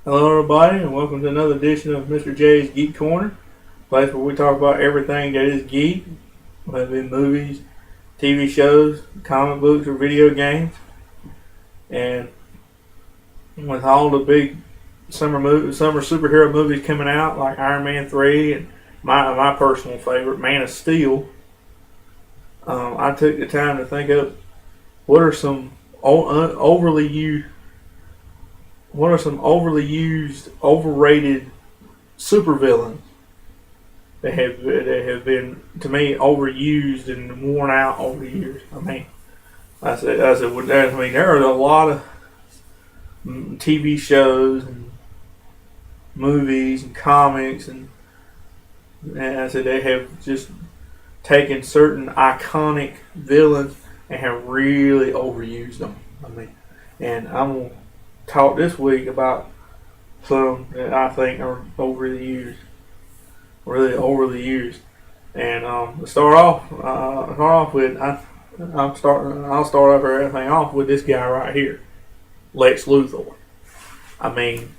Hello, everybody, and welcome to another edition of Mr. J's Geek Corner, place where we talk about everything that is geek, whether it be movies, TV shows, comic books, or video games. And with all the big summer superhero movies coming out, like Iron Man 3 and my personal favorite, Man of Steel, I took the time to think up what are some overly used, overrated supervillains that have been to me overused and worn out over the years. There are a lot of TV shows and movies and comics, and I said they have just taken certain iconic villains and have really overused them. And I'm gonna talk this week about some that I think are overly used, really overly used. And to start off with, I'll start everything off with this guy right here, Lex Luthor. I mean,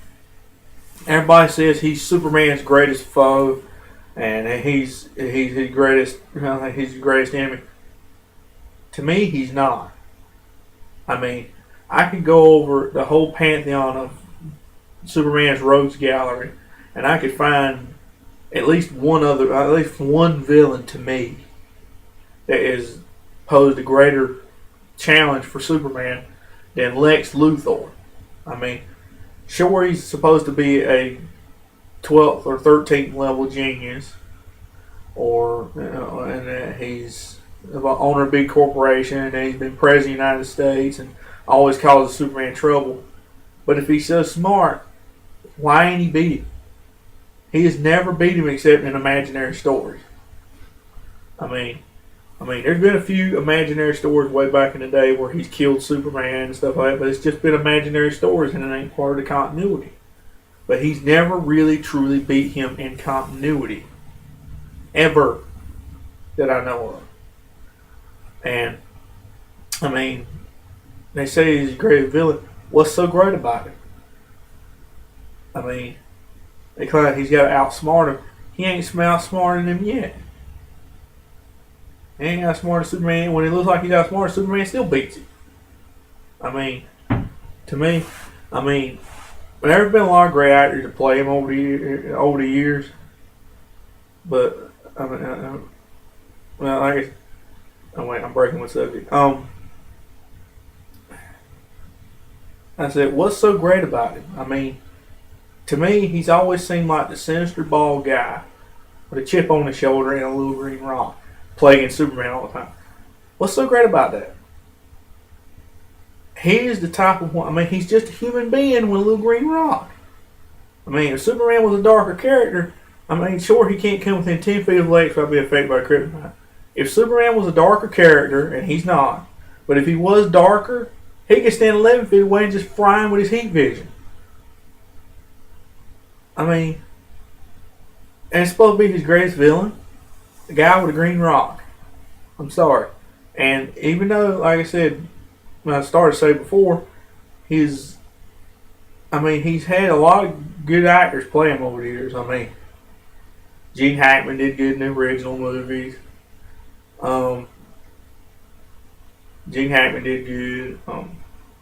everybody says he's Superman's greatest foe, and he's his greatest. He's the greatest enemy. To me, he's not. I mean, I could go over the whole pantheon of Superman's rogues gallery, and I could find at least one villain to me that is posed a greater challenge for Superman than Lex Luthor. I mean, sure, he's supposed to be a 12th or 13th level genius, or and that he's an owner of a big corporation, and he's been president of the United States, and always causes Superman trouble. But if he's so smart, why ain't he beat him? He has never beat him except in imaginary stories. I mean, there's been a few imaginary stories way back in the day where he's killed Superman and stuff like that, but it's just been imaginary stories and it ain't part of the continuity. But he's never really truly beat him in continuity. Ever. That I know of. And, I mean, they say he's a great villain. What's so great about him? I mean, they claim he's got to outsmart him. He ain't outsmarting him yet. He ain't outsmarted Superman. When it looks like he's outsmarted, Superman still beats him. I mean, to me, there's been a lot of great actors that play him over the years. But, I'm breaking my subject. I said, what's so great about him? I mean, to me, he's always seemed like the sinister bald guy with a chip on his shoulder and a little green rock, plaguing Superman all the time. What's so great about that? He is the type of one. I mean, he's just a human being with a little green rock. I mean, if Superman was a darker character, I mean, sure, he can't come within 10 feet of Lex without being affected by kryptonite. If Superman was a darker character, and he's not, but if he was darker, he could stand 11 feet away and just fry him with his heat vision. I mean, and it's supposed to be his greatest villain, the guy with a green rock. I'm sorry. And even though, like I said, when I started to say before, he's had a lot of good actors play him over the years. I mean, Gene Hackman did good in the original movies. Gene Hackman did good.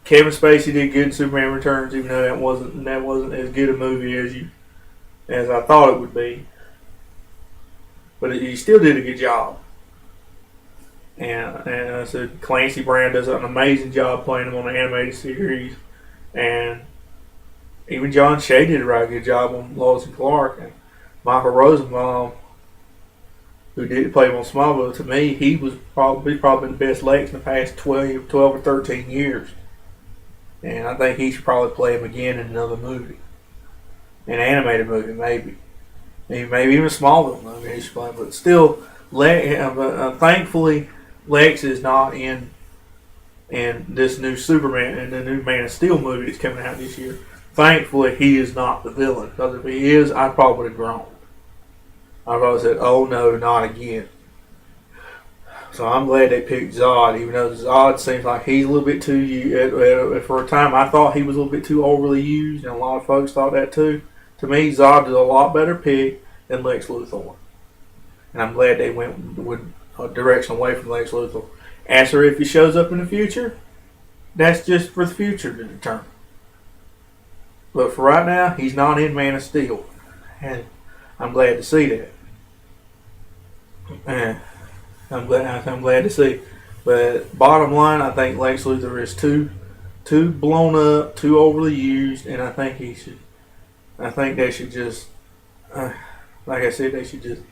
Kevin Spacey did good in Superman Returns, even though that wasn't as good a movie as I thought it would be. But he still did a good job. And I said Clancy Brown does an amazing job playing him on the animated series, and even John Shea did a right good job on Lois and Clark. And Michael Rosenbaum, who did play him on Smallville, to me, he was probably the best Lex in the past 12 or 13 years. And I think he should probably play him again in another movie. An animated movie, maybe. Maybe even a Smallville movie he should play. But still, thankfully, Lex is not in this new Superman and the new Man of Steel movie that's coming out this year. Thankfully, he is not the villain. Because if he is, I probably would have groaned. I probably said, oh no, not again. So I'm glad they picked Zod, even though Zod seems like he's a little bit too used. For a time, I thought he was a little bit too overly used, and a lot of folks thought that too. To me, Zod is a lot better pick than Lex Luthor. And I'm glad they went with a direction away from Lex Luthor. As for if he shows up in the future, that's just for the future to determine. But for right now, he's not in Man of Steel. And I'm glad to see that. And I'm glad to see. But bottom line, I think Lex Luthor is too blown up, too overly used, and I think they should just, like I said, they should just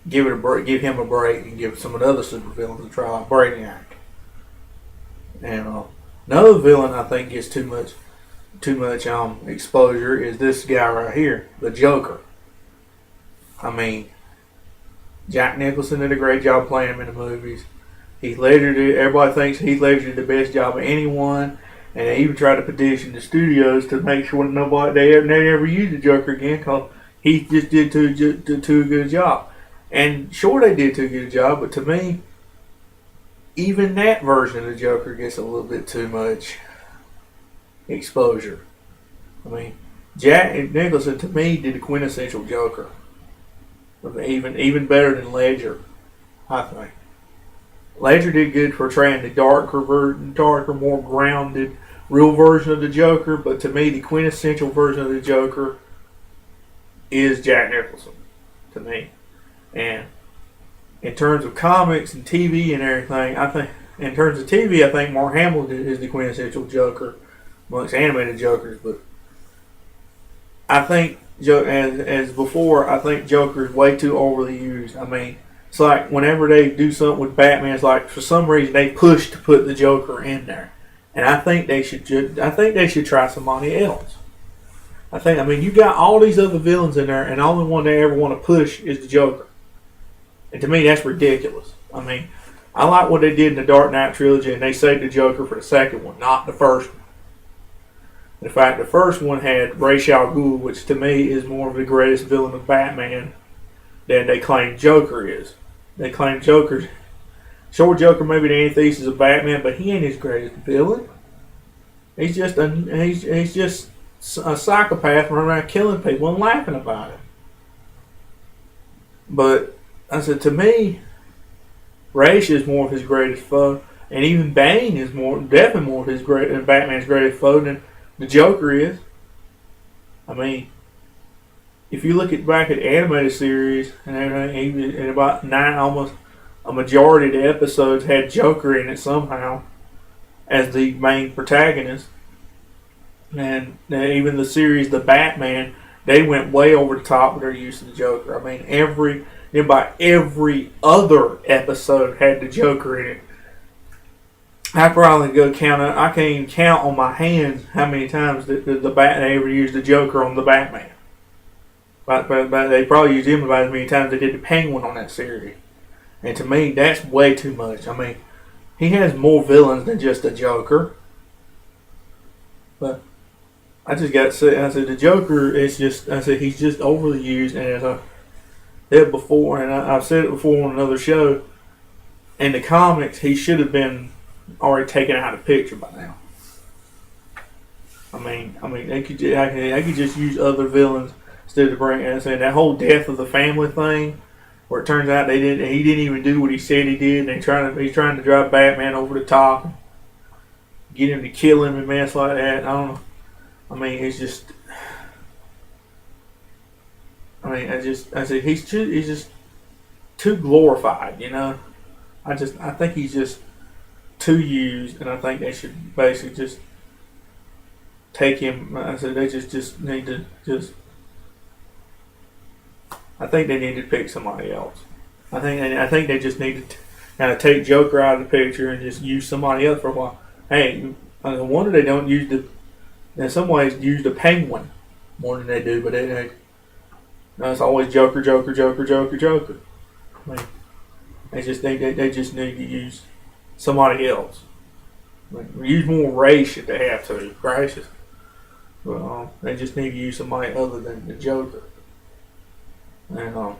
give him a break, and give some of the other supervillains a try, like Brainiac. And another villain I think gets too much exposure is this guy right here, the Joker. I mean, Jack Nicholson did a great job playing him in the movies. Heath Ledger did. Everybody thinks Heath Ledger did the best job of anyone, and they even tried to petition the studios to make sure they never use the Joker again, because he just did too good a job. And sure, they did too good a job, but to me, even that version of the Joker gets a little bit too much exposure. I mean, Jack Nicholson to me did the quintessential Joker. Even better than Ledger, I think. Ledger did good portraying the darker, more grounded, real version of the Joker, but to me, the quintessential version of the Joker is Jack Nicholson, to me. And in terms of comics and TV and everything, I think, in terms of TV, I think Mark Hamill is the quintessential Joker amongst animated Jokers, but I think, as before, I think Joker is way too overly used. I mean, it's like whenever they do something with Batman, it's like for some reason they push to put the Joker in there, and I think they should try somebody else. I mean, you got all these other villains in there, and the only one they ever want to push is the Joker. And to me, that's ridiculous. I mean, I like what they did in the Dark Knight trilogy, and they saved the Joker for the second one, not the first one. In fact, the first one had Ra's al Ghul, which to me is more of the greatest villain of Batman than they claim Joker is. They claim Joker maybe the antithesis of Batman, but he ain't his greatest villain. He's just a psychopath running around killing people and laughing about it. But I said, to me, Ra's is more of his greatest foe, and even Bane is definitely more of Batman's greatest foe than the Joker is. I mean, if you look back at the animated series and everything, even about almost a majority of the episodes had Joker in it somehow as the main protagonist. And even the series, The Batman, they went way over the top with their use of the Joker. I mean, every other episode had the Joker in it. I probably I can't even count on my hands how many times they ever used the Joker on the Batman. But they probably used him about as many times they did the Penguin on that series. And to me, that's way too much. I mean, he has more villains than just the Joker. But I just got to say, the Joker is he's just overly used. And as I said before, and I've said it before on another show, in the comics, he should have been already taken out of the picture by now. I mean, they could just use other villains instead of saying that whole death of the family thing, where it turns out he didn't even do what he said he did. And he's trying to drive Batman over the top, get him to kill him and mess like that. I don't know. I mean, it's just. I mean, he's just too glorified, you know. I think he's just too used, and I think they should basically just take him. They just need to just. I think they need to pick somebody else. I think they just need to kind of take Joker out of the picture and just use somebody else for a while. Hey, no wonder they don't in some ways use the Penguin more than they do, but it's always Joker. I mean, they just need to use somebody else. Use more race if they have to. Gracious. But they just need to use somebody other than the Joker. And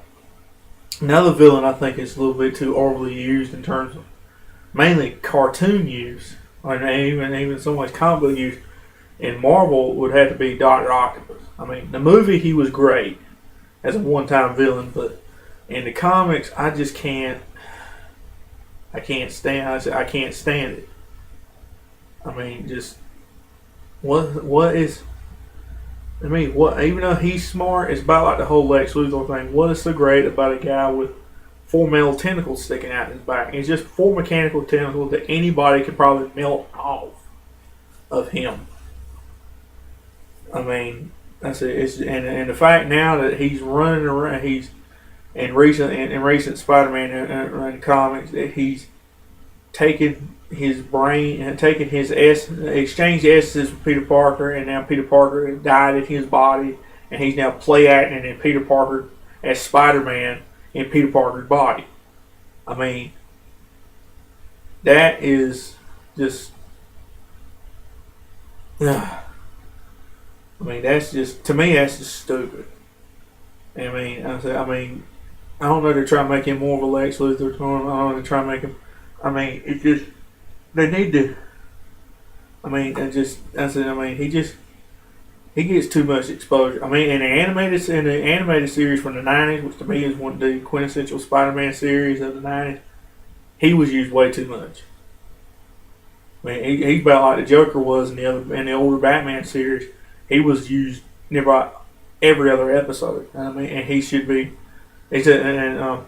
Another villain I think is a little bit too overly used in terms of mainly cartoon use, and even so much comic book use. In Marvel would have to be Doctor Octopus. I mean, the movie he was great as a one-time villain, but in the comics I just can't. I can't stand. I can't stand it. I mean, just what is? I mean, what? Even though he's smart, it's about like the whole Lex Luthor thing. What is so great about a guy with four metal tentacles sticking out his back? It's just four mechanical tentacles that anybody could probably melt off of him. I mean, that's it. And the fact now that he's running around, he's in recent Spider-Man and comics that he's taken his brain and taken his exchanged essences with Peter Parker, and now Peter Parker has died in his body, and he's now play acting in Peter Parker as Spider-Man in Peter Parker's body. I mean, that is just. I mean, that's just, to me, that's just stupid. I mean, I don't know. They're trying to make him more of a Lex Luthor. I don't know. They're trying to make him. I mean, it just, they need to. I mean, he gets too much exposure. I mean, in the animated series from the '90s, which to me is one of the quintessential Spider-Man series of the '90s, he was used way too much. I mean, he's about like the Joker was in the older Batman series. He was used nearby every other episode. I mean, and he should be. He's about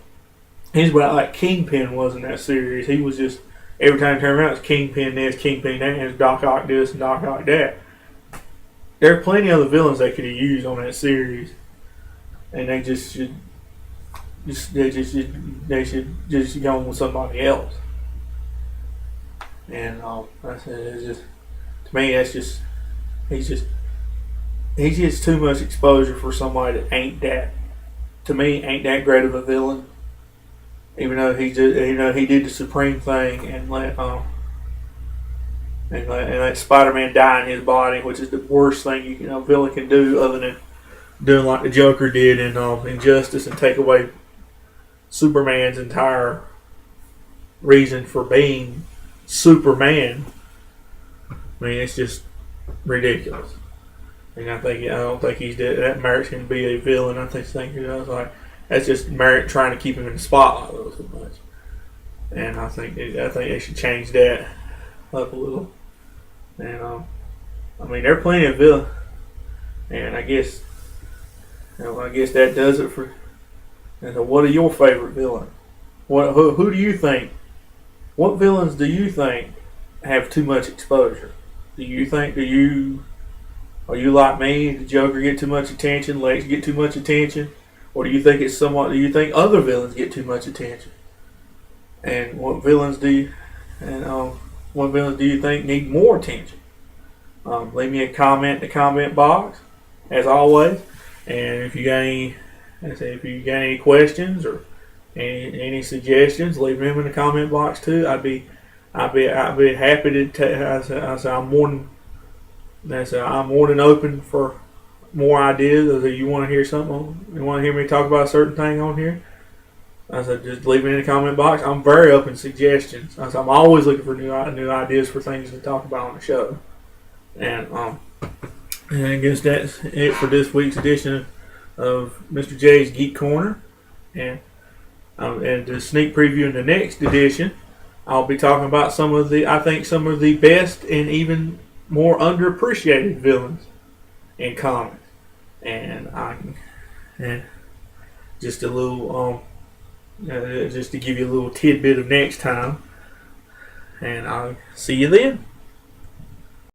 like Kingpin was in that series. He was just every time you turn around, it's Kingpin this, Kingpin that, and it's Doc Ock this and Doc Ock that. There are plenty of other villains they could have used on that series, and they should go with somebody else. And it's just, to me, that's just he gets too much exposure for somebody that ain't that great of a villain. Even though he did the supreme thing and let Spider-Man die in his body, which is the worst thing a villain can do, other than doing like the Joker did in Injustice and take away Superman's entire reason for being Superman. I mean, it's just ridiculous. And I don't think that merits him to be a villain. I think that's just merit trying to keep him in the spotlight a little too much. And I think they should change that up a little. And I mean, there are plenty of villains. And I guess that does it for. And so, what are your favorite villains? Who do you think? What villains do you think have too much exposure? Are you like me? The Joker get too much attention? Lex get too much attention? Or do you think do you think other villains get too much attention? And what villains do you think need more attention? Leave me a comment in the comment box, as always. And if you got any questions or any suggestions, leave them in the comment box too. I'd be happy to. I'm more than open for more ideas. If you want to hear something, you want to hear me talk about a certain thing on here, I said just leave it in the comment box. I'm very open to suggestions. I'm always looking for new ideas for things to talk about on the show. And I guess that's it for this week's edition of Mr. J's Geek Corner. And to sneak preview in the next edition, I'll be talking about some of the best and even more underappreciated villains in comics. And just a little just to give you a little tidbit of next time. And I'll see you then.